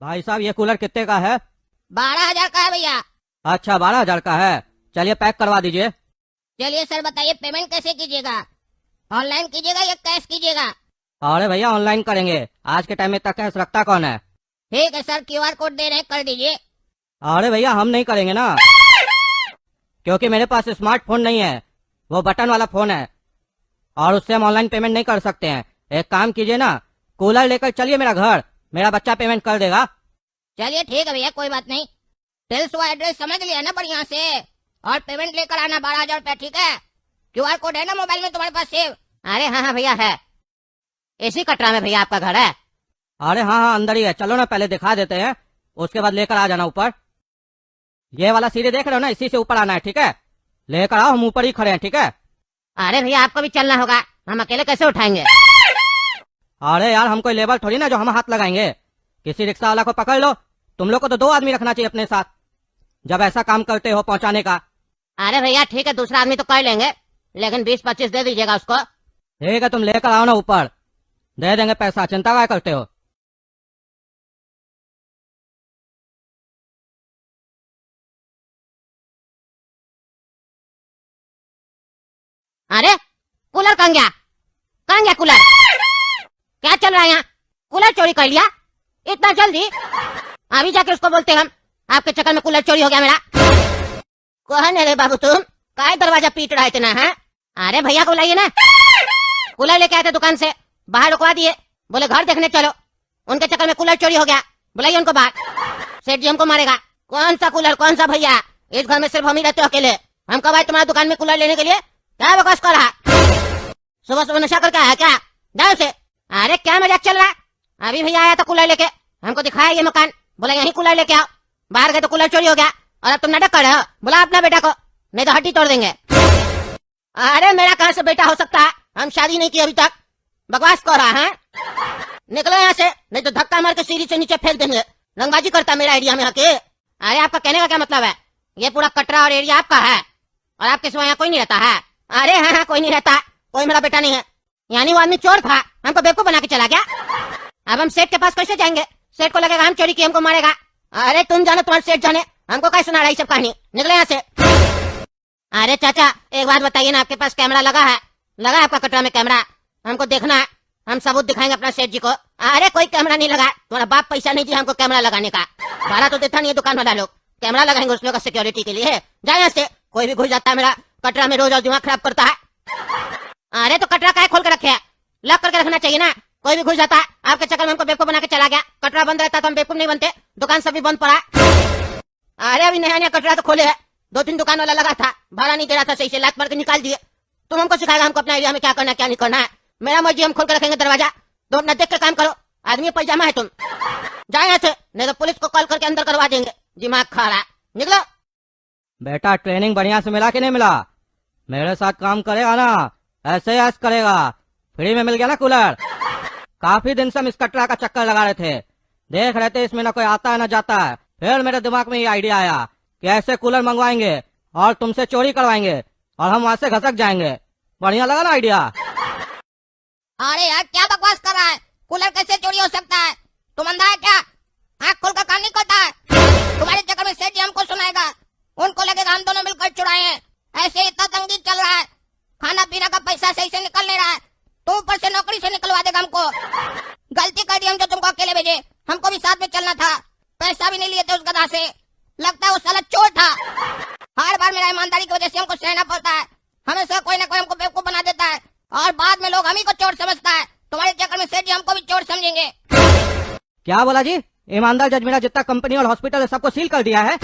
भाई साहब ये कूलर कितने का है? 12,000 का है भैया। अच्छा 12,000 का है, चलिए पैक करवा दीजिए। चलिए सर बताइए पेमेंट कैसे कीजिएगा, ऑनलाइन कीजिएगा या कैश कीजिएगा? अरे भैया ऑनलाइन करेंगे, आज के टाइम में इतना कैश रखता कौन है। ठीक है सर, QR कोड दे रहे हैं, कर दीजिए। अरे भैया हम नहीं करेंगे ना, क्योंकि मेरे पास स्मार्टफोन नहीं है, वो बटन वाला फोन है और उससे हम ऑनलाइन पेमेंट नहीं कर सकते हैं। एक काम कीजिए ना, कूलर लेकर चलिए मेरा घर, मेरा बच्चा पेमेंट कर देगा। चलिए ठीक है भैया, कोई बात नहीं। सेल्स हुआ एड्रेस समझ लिया ना बढ़िया से, और पेमेंट लेकर आना 12,000 रुपया, ठीक है? QR कोड है ना मोबाइल में तुम्हारे पास सेव? अरे हाँ हाँ भैया है, इसी कटरा में भैया आपका घर है। अरे हाँ हाँ अंदर ही है, चलो ना पहले दिखा देते हैं, उसके बाद लेकर आ जाना ऊपर। ये वाला सीढ़ी देख रहे हो ना, इसी से ऊपर आना है, ठीक है? लेकर आओ, हम ऊपर ही खड़े हैं, ठीक है? अरे भैया आपको भी चलना होगा, हम अकेले कैसे उठाएंगे? अरे यार हम कोई लेबर थोड़ी ना जो हम हाथ लगाएंगे, किसी रिक्शा वाला को पकड़ लो। तुम लोग को तो 2 आदमी रखना चाहिए अपने साथ जब ऐसा काम करते हो पहुंचाने का। अरे भैया ठीक है, दूसरा आदमी तो कर लेंगे, लेकिन 20-25 दे दीजिएगा उसको। ठीक है तुम लेकर आओ ना ऊपर, दे देंगे पैसा, चिंता क्या करते हो। अरे कूलर कहाँ गया? कहाँ गया कूलर? क्या चल रहा है यहाँ? कूलर चोरी कर लिया इतना जल्दी? अभी जाके उसको बोलते हम, आपके चक्कर में कूलर चोरी हो गया मेरा। कौन है रे बाबू तुम, काय दरवाजा पीट रहा है इतना है? अरे भैया को बुलाइए ना, कूलर लेके आए थे दुकान से, बाहर रुकवा दिए, बोले घर देखने चलो, उनके चक्कर में कूलर चोरी हो गया। बुलाइए उनको बाहर, सेठ जी हमको मारेगा। कौन सा कूलर, कौन सा भैया? इस घर में सिर्फ हम ही रहते हो अकेले। हम कब आए तुम्हारी दुकान में कूलर लेने के लिए? क्या बकवास कर रहा? सुबह सुबह नशा करके आया क्या? जाओ से। अरे क्या मजाक चल रहा है? अभी भैया आया था कूलर लेके, हमको दिखाया ये मकान, बोला यही कूलर लेके आओ। बाहर गए तो कूलर चोरी हो गया, और अब तुम नाटक कर रहे हो। बुला अपना बेटा को, नहीं तो हड्डी तोड़ देंगे। अरे मेरा कहाँ से बेटा हो सकता है, हम शादी नहीं की अभी तक। बकवास कर रहा है, निकलो यहाँ से, नहीं तो धक्का मार के सीढ़ी से नीचे फेंक देंगे। रंगबाजी करता मेरा एरिया में आके। अरे आपका कहने का क्या मतलब है? ये पूरा कटरा और एरिया आपका है, और आपके सिवा यहाँ कोई नहीं रहता है? अरे हाँ हाँ कोई नहीं रहता, कोई मेरा बेटा नहीं है। यानी वो आदमी चोर था, हमको बेवकूफ बना के चला गया। अब हम सेठ के पास कैसे जाएंगे? सेठ को लगेगा हम चोरी किए, हमको मारेगा। अरे तुम जानो, तुम्हारे सेठ जाने, हमको कैसे सुना रहा है सब कहानी। निकले यहाँ से। अरे चाचा एक बात बताइए ना, आपके पास कैमरा लगा है? लगा है आपका कटरा में कैमरा? हमको देखना है, हम सबूत दिखाएंगे अपना सेठ जी को। अरे कोई कैमरा नहीं लगा, तुम्हारा बाप पैसा नहीं दिया हमको कैमरा लगाने का। भाड़ा तो देता नहीं है दुकान वाला लोग, कैमरा लगाएंगे उस लोग का सिक्योरिटी के लिए। जाए यहाँ से, कोई भी घुस जाता है मेरा कटरा में रोज और दिमाग खराब करता है। अरे तो कटरा काय खोल के रखे है, लॉक करके रखना चाहिए ना, कोई भी घुस जाता है। आपके चक्कर में हमको बेवकूफ बना के चला गया। कटरा बंद रहता तो हम बेवकूफ नहीं बनते, दुकान सब भी बंद पड़ा। अरे अभी नया नया कटरा तो खोले है, 2-3 दुकान वाला लगा था, भाड़ा नहीं दे रहा था सही से, लात मार के निकाल दिए। तुम हमको सिखाएगा हमको अपना एरिया में क्या करना क्या नहीं करना है? मेरा मर्जी, हम खोल के रखेंगे दरवाजा, तो न देख के काम करो। आदमी पैजामा है तुम, जाए यहाँ से, नहीं तो पुलिस को कॉल करके अंदर करवा देंगे। दिमाग खा रहा है, निकलो। बेटा ट्रेनिंग बढ़िया से मिला कि नहीं मिला? मेरे साथ काम करेगा ना, ऐसे ऐस करेगा। फ्री में मिल गया ना कूलर। काफी दिन से हम इस कटरा का चक्कर लगा रहे थे, देख रहे थे इसमें ना कोई आता है ना जाता है। फिर मेरे दिमाग में ये आइडिया आया कि ऐसे कूलर मंगवाएंगे और तुमसे चोरी करवाएंगे और हम वहाँ से घसक जाएंगे। बढ़िया लगा ना आइडिया? अरे यार क्या बकवास कर रहा है, कूलर कैसे चोरी हो सकता है? तुम अंधा है क्या? आँख खोल कर काम नहीं करता है? तुम्हारे चक्कर में सेठ जी हमको सुनाएगा, उनको लगेगा हम दोनों मिलकर चुराए हैं। ऐसे इतना तंगी चल रहा है, खाना पीना का पैसा सही से निकल नहीं रहा है, तो ऊपर से नौकरी से निकलवा देगा हमको। गलती कर दी हम जो तुमको अकेले भेजे, हमको भी साथ में चलना था, पैसा भी नहीं लिए थे उस गधा से। लगता है वो साला चोर था। हर बार मेरा ईमानदारी की वजह से हमको सहना पड़ता है, हमेशा कोई ना कोई हमको बेवकूफ बना देता है, और बाद में लोग हम ही को चोर समझता है। तुम्हारे चक्कर में सेठ जी हमको भी चोर समझेंगे। क्या बोला जी? ईमानदार जज मेरा जितना कंपनी और हॉस्पिटल है सबको सील कर दिया है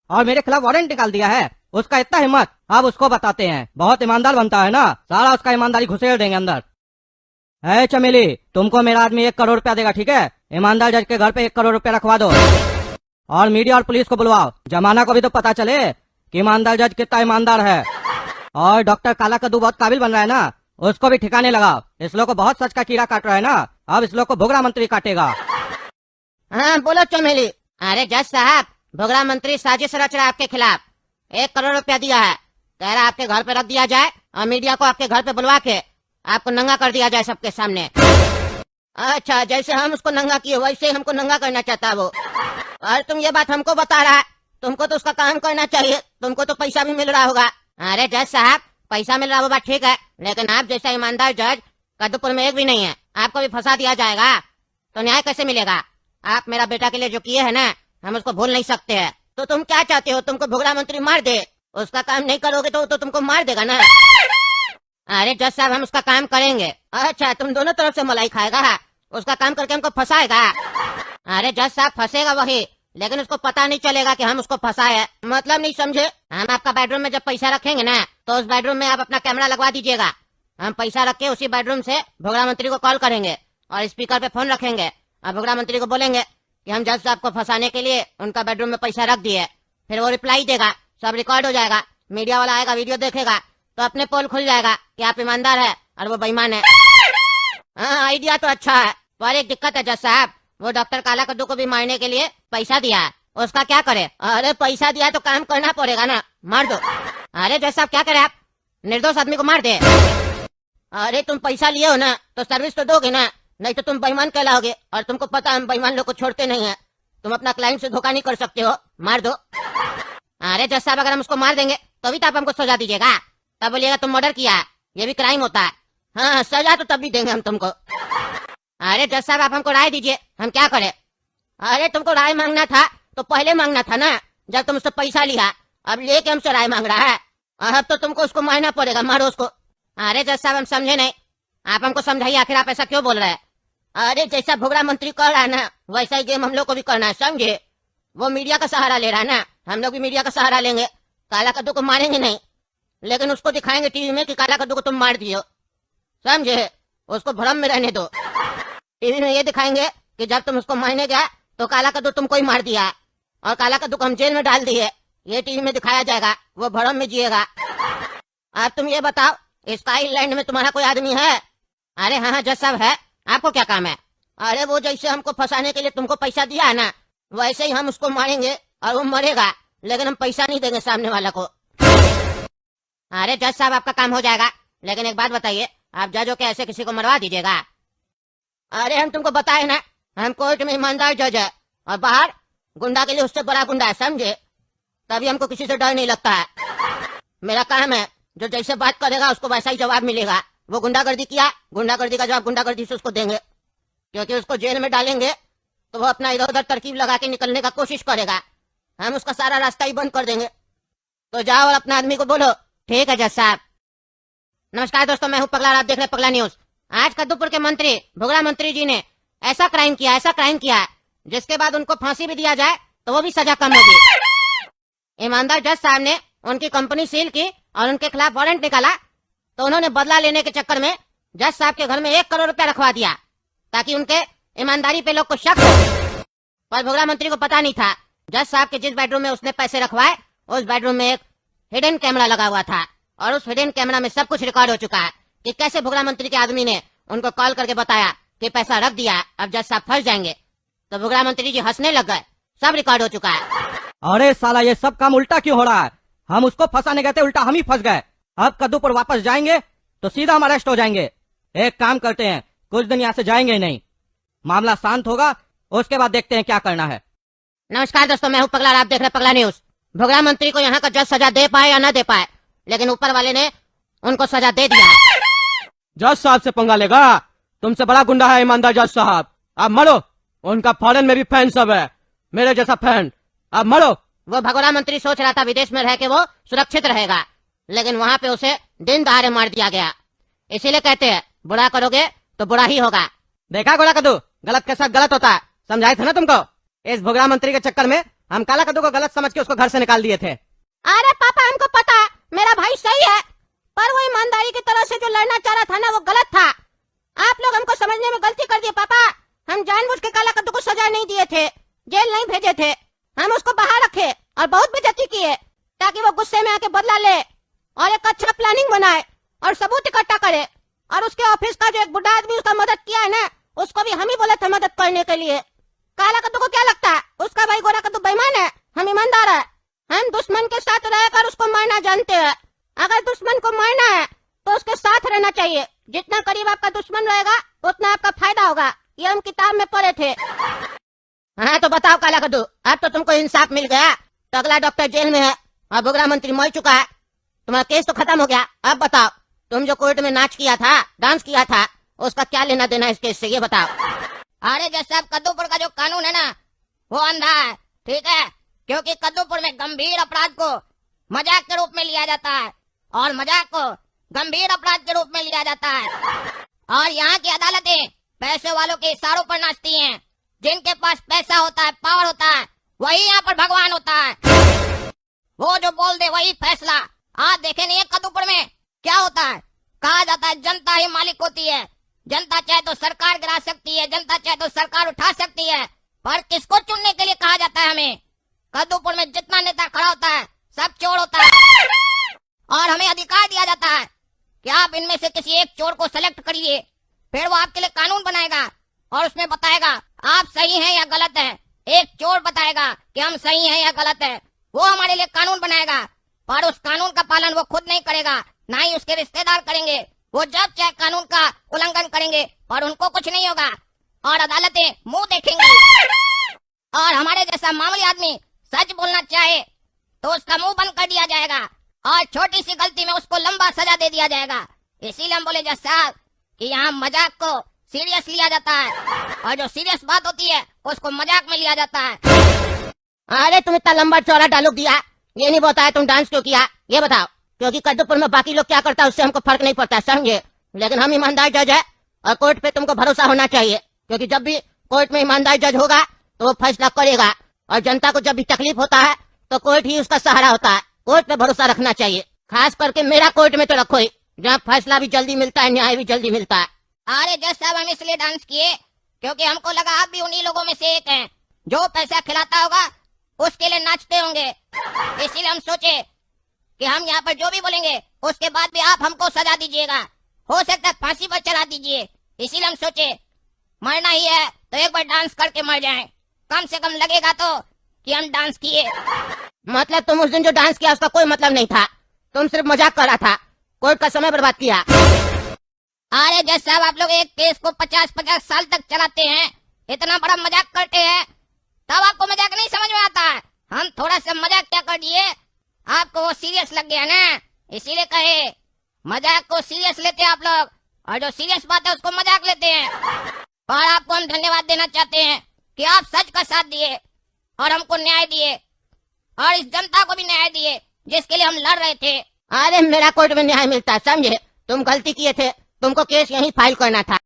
और मेरे खिलाफ वारंट निकाल दिया है। उसका इतना हिम्मत, अब उसको बताते हैं। बहुत ईमानदार बनता है ना, सारा उसका ईमानदारी घुसेड़ देंगे अंदर। है चमेली, तुमको मेरा आदमी 1 करोड़ रुपया देगा, ठीक है? ईमानदार जज के घर पे 1 करोड़ रुपया रखवा दो, और मीडिया और पुलिस को बुलवाओ, जमाना को भी तो पता चले कि ईमानदार जज कितना ईमानदार है। और डॉक्टर काला कद्दू बहुत काबिल बन रहा है ना, उसको भी ठिकाने लगाओ। इस लोग को बहुत सच का कीड़ा काट रहा है ना, अब इस लोग को भोगड़ा मंत्री काटेगा। हाँ बोलो चमेली। अरे जज साहब, भोगड़ा मंत्री साजिश रच रहा है आपके खिलाफ, 1 करोड़ रुपया दिया है, कह रहा आपके घर पे रख दिया जाए और मीडिया को आपके घर पे बुलवा के आपको नंगा कर दिया जाए सबके सामने। अच्छा, जैसे हम उसको नंगा किए वैसे ही हमको नंगा करना चाहता है वो। और तुम ये बात हमको बता रहा है, तुमको तो उसका काम करना चाहिए, तुमको तो पैसा भी मिल रहा होगा। अरे जज साहब, पैसा मिल रहा वो बात ठीक है, लेकिन आप जैसा ईमानदार जज कद्दूपुर में एक भी नहीं है। आपको भी फंसा दिया जाएगा तो न्याय कैसे मिलेगा? आप मेरा बेटा के लिए जो किए है ना, हम उसको भूल नहीं सकते हैं। तो तुम क्या चाहते हो? तुमको भुगड़ा मंत्री मार दे? उसका काम नहीं करोगे तो तुमको मार देगा ना। अरे जज साहब, हम उसका काम करेंगे। अच्छा, तुम दोनों तरफ से मलाई खाएगा, उसका काम करके हमको फंसाएगा। अरे जज साहब, फंसेगा वही, लेकिन उसको पता नहीं चलेगा कि हम उसको फंसाए। मतलब नहीं समझे? हम आपका बेडरूम में जब पैसा रखेंगे ना, तो उस बेडरूम में आप अपना कैमरा लगवा दीजिएगा। हम पैसा रख के उसी बेडरूम से भुगड़ा मंत्री को कॉल करेंगे और स्पीकर पे फोन रखेंगे और भुगड़ा मंत्री को बोलेंगे कि हम जज साहब को फंसाने के लिए उनका बेडरूम में पैसा रख दिए। फिर वो रिप्लाई देगा, सब रिकॉर्ड हो जाएगा, मीडिया वाला आएगा, वीडियो देखेगा, तो अपने पोल खुल जाएगा कि आप ईमानदार है और वो बेईमान है। हाँ, आइडिया तो अच्छा है, पर एक दिक्कत है जज साहब, वो डॉक्टर काला कद्दू को भी मारने के लिए पैसा दिया है, उसका क्या करे? अरे पैसा दिया तो काम करना पड़ेगा ना, मार दो। अरे जज साहब, क्या करे आप? निर्दोष आदमी को मार दे? अरे तुम पैसा लिए हो ना, तो सर्विस तो दोगे ना, नहीं तो तुम बेईमान कहलाओगे, और तुमको पता हम बेईमान लोग को छोड़ते नहीं है। तुम अपना क्लाइंट से धोखा नहीं कर सकते हो, मार दो। अरे जज साहब, अगर हम उसको मार देंगे तो भी तो आप हमको सजा दीजिएगा, तब बोलिएगा तुम मर्डर किया है, ये भी क्राइम होता है। हाँ, सजा तो तब भी देंगे हम तुमको। अरे जज साहब, आप हमको राय दीजिए, हम क्या करें? अरे तुमको राय मांगना था तो पहले मांगना था ना, जब तुम उससे पैसा लिया। अब लेके हमसे राय मांग रहा है, अब तो तुमको उसको मारना पड़ेगा, मारो उसको। अरे जज साहब, हम समझे नहीं, आप हमको समझाइए, आखिर आप ऐसा क्यों बोल रहे हैं? अरे जैसा भुगड़ा मंत्री कर रहा है ना, वैसा ही गेम हम लोग को भी करना है, समझे? वो मीडिया का सहारा ले रहा है ना, हम लोग भी मीडिया का सहारा लेंगे। काला कद्दू को मारेंगे नहीं, लेकिन उसको दिखाएंगे टीवी में कि काला कद्दू को तुम मार दियो, समझे? उसको भ्रम में रहने दो। टीवी में ये दिखाएंगे कि जब तुम उसको मारने गया तो काला कद्दू तुमको ही मार दिया, और काला कद्दू को हम जेल में डाल दिए, ये टीवी में दिखाया जाएगा, वो भ्रम में जिएगा। अब तुम ये बताओ, स्काईलैंड में तुम्हारा कोई आदमी है? अरे हाँ जज साहब है, आपको क्या काम है? अरे वो जैसे हमको फंसाने के लिए तुमको पैसा दिया है ना, वैसे ही हम उसको मारेंगे और वो मरेगा, लेकिन हम पैसा नहीं देंगे सामने वाला को। अरे जज साहब, आपका काम हो जाएगा, लेकिन एक बात बताइए, आप जज हो के ऐसे किसी को मरवा दीजिएगा? अरे हम तुमको बताए ना, हम कोर्ट में ईमानदार जज है, और बाहर गुंडा के लिए उससे बड़ा गुंडा है, समझे? तभी हमको किसी से डर नहीं लगता है। मेरा काम है, जो जैसे बात करेगा उसको वैसा ही जवाब मिलेगा। वो गुंडागर्दी किया, गुंडागर्दी का जवाब गुंडागर्दी से उसको देंगे, क्योंकि उसको जेल में डालेंगे तो वो अपना इधर उधर तरकीब लगा के निकलने का कोशिश करेगा, हम उसका सारा रास्ता ही बंद कर देंगे। तो जाओ और अपना आदमी को बोलो। ठीक है जज साहब। नमस्कार दोस्तों, मैं हूँ पगला, आप देख रहे पगला न्यूज। आज कद्दूपुर के मंत्री भुगड़ा मंत्री जी ने ऐसा क्राइम किया जिसके बाद उनको फांसी भी दिया जाए तो वो भी सजा कम होगी। ईमानदार जज साहब ने उनकी कंपनी सील की और उनके खिलाफ वारंट निकाला, तो उन्होंने बदला लेने के चक्कर में जज साहब के घर में 1 करोड़ रुपया रखवा दिया, ताकि उनके ईमानदारी पे लोग को शक हो। पर भुगड़ा मंत्री को पता नहीं था, जज साहब के जिस बेडरूम में उसने पैसे रखवाए, उस बेडरूम में एक हिडन कैमरा लगा हुआ था, और उस हिडन कैमरा में सब कुछ रिकॉर्ड हो चुका है कि कैसे भुगड़ा मंत्री के आदमी ने उनको कॉल करके बताया कि पैसा रख दिया, अब जज साहब फंस जाएंगे। तो भुगड़ा मंत्री जी हंसने लग गए, सब रिकॉर्ड हो चुका है। अरे साला, ये सब काम उल्टा क्यों हो रहा है? हम उसको फंसाने गए थे, उल्टा हम ही फंस गए। अब कद्दूपुर वापस जाएंगे तो सीधा हम अरेस्ट हो जाएंगे। एक काम करते हैं, कुछ दिन यहाँ से जाएंगे नहीं, मामला शांत होगा, उसके बाद देखते हैं क्या करना है। नमस्कार दोस्तों, मैं हूँ पगला, आप देख रहे पगला न्यूज। भुगड़ा मंत्री को यहाँ का जज सजा दे पाए या न दे पाए, लेकिन ऊपर वाले ने उनको सजा दे दिया है। जज साहब से पंगा लेगा? तुमसे बड़ा गुंडा है ईमानदार जज साहब, आप मरो। उनका फॉरेन में भी फैन सब है, मेरे जैसा फैन, आप मरो। वो भगोड़ा मंत्री सोच रहा था विदेश में रह के वो सुरक्षित रहेगा, लेकिन वहाँ पे उसे दिन दहाड़े मार दिया गया। इसीलिए कहते हैं, बुरा करोगे तो बुरा ही होगा। देखा गोला कद्दू, गलत के साथ गलत होता है, समझाए थे ना तुमको। इस भुगड़ा मंत्री के चक्कर में हम काला कद्दू को गलत समझ के उसको घर से निकाल दिए थे। अरे पापा, हमको पता है मेरा भाई सही है, पर वो ईमानदारी की तरह से जो लड़ना चाह रहा था ना, वो गलत था। आप लोग हमको समझने में गलती कर दिए पापा। हम जानबूझ के काला कद्दू को सजा नहीं दिए थे, जेल नहीं भेजे थे, हम उसको बाहर रखे और बहुत बेइज्जती किए, ताकि वो गुस्से में आके बदला ले और एक अच्छा प्लानिंग बनाए और सबूत इकट्ठा करे। और उसके ऑफिस का जो एक बुढ़ा आदमी उसका मदद किया है ना, उसको भी हम ही बोले थे मदद करने के लिए। काला कद्दू को क्या लगता है उसका भाई गोरा कद्दू बेईमान है, हम ईमानदार है। हम दुश्मन के साथ रहकर उसको मारना जानते हैं। अगर दुश्मन को मारना है तो उसके साथ रहना चाहिए। जितना करीब आपका दुश्मन रहेगा उतना आपका फायदा होगा। ये हम किताब में पढ़े थे। हाँ तो बताओ काला कद्दू, अब तो तुमको इंसाफ मिल गया। तो अगला डॉक्टर जेल में है और बुगरा मंत्री मर चुका है, तुम्हारा केस तो खत्म हो गया। अब बताओ, तुम जो कोर्ट में नाच किया था, डांस किया था, उसका क्या लेना देना इस केस से, ये बताओ। अरे जज साहब, कद्दूपुर का जो कानून है ना, वो अंधा है, ठीक है? क्योंकि कद्दूपुर में गंभीर अपराध को मजाक के रूप में लिया जाता है और मजाक को गंभीर अपराध के रूप में लिया जाता है। और यहाँ की अदालतें पैसे वालों के इशारों पर नाचती हैं। जिनके पास पैसा होता है, पावर होता है, वही यहाँ पर भगवान होता है। वो जो बोल दे वही फैसला। आज देखे नहीं है कद्दूपुर में क्या होता है? कहा जाता है जनता ही मालिक होती है, जनता चाहे तो सरकार गिरा सकती है, जनता चाहे तो सरकार उठा सकती है, पर किसको चुनने के लिए कहा जाता है हमें? कद्दूपुर में जितना नेता खड़ा होता है सब चोर होता है और हमें अधिकार दिया जाता है कि आप इनमें से किसी एक चोर को सेलेक्ट करिए, फिर वो आपके लिए कानून बनाएगा और उसमें बताएगा आप सही हैं या गलत है। एक चोर बताएगा कि हम सही हैं या गलत है, वो हमारे लिए कानून बनाएगा, पर उस कानून का पालन वो खुद नहीं करेगा, ना ही उसके रिश्तेदार करेंगे। वो जब चाहे कानून का उल्लंघन करेंगे और उनको कुछ नहीं होगा और अदालतें मुंह देखेंगी। और हमारे जैसा मामूली आदमी सच बोलना चाहे तो उसका मुंह बंद कर दिया जाएगा और छोटी सी गलती में उसको लंबा सजा दे दिया जाएगा। इसीलिए हम बोले जज साहब कि यहाँ मजाक को सीरियस लिया जाता है और जो सीरियस बात होती है उसको मजाक में लिया जाता है। अरे तुम इतना लंबा चौड़ा डायलॉग दिया, ये नहीं बताया तुम डांस क्यों किया, ये बताओ। क्योंकि कद्दूपुर में बाकी लोग क्या करता है उससे हमको फर्क नहीं पड़ता, समझे? लेकिन हम ईमानदार जज है और कोर्ट पे तुमको भरोसा होना चाहिए, क्योंकि जब भी कोर्ट में ईमानदार जज होगा तो वो फैसला करेगा और जनता को जब भी तकलीफ होता है तो कोर्ट ही उसका सहारा होता है। कोर्ट पे भरोसा रखना चाहिए, खास करके मेरा कोर्ट में तो रखो ही, जहाँ फैसला भी जल्दी मिलता है, न्याय भी जल्दी मिलता है। अरे जज साहब, हम इसलिए डांस किए क्योंकि हमको लगा आप भी उन्हीं लोगों में से एक हैं जो पैसा खिलाता होगा उसके लिए नाचते होंगे। इसीलिए हम सोचे कि हम यहाँ पर जो भी बोलेंगे उसके बाद भी आप हमको सजा दीजिएगा, हो सकता है फांसी पर चढ़ा दीजिए। इसीलिए हम सोचे मरना ही है तो एक बार डांस करके मर जाएं, कम से कम लगेगा तो कि हम डांस किए। मतलब तुम उस दिन जो डांस किया उसका कोई मतलब नहीं था, तुम सिर्फ मजाक कर रहा था, कोर्ट का समय बर्बाद किया। अरे जज साहब, आप लोग एक केस को 50-50 साल तक चलाते हैं, इतना बड़ा मजाक करते हैं, तब आपको मजाक नहीं समझ में आता है। हम थोड़ा सा मजाक क्या कर दिए, आपको वो सीरियस लग गया ना, इसीलिए कहे मजाक को सीरियस लेते हैं आप लोग और जो सीरियस बात है उसको मजाक लेते हैं। और आपको हम धन्यवाद देना चाहते हैं कि आप सच का साथ दिए और हमको न्याय दिए और इस जनता को भी न्याय दिए जिसके लिए हम लड़ रहे थे। अरे मेरा कोर्ट में न्याय मिलता है, समझे? तुम गलती किए थे, तुमको केस यहीं फाइल करना था।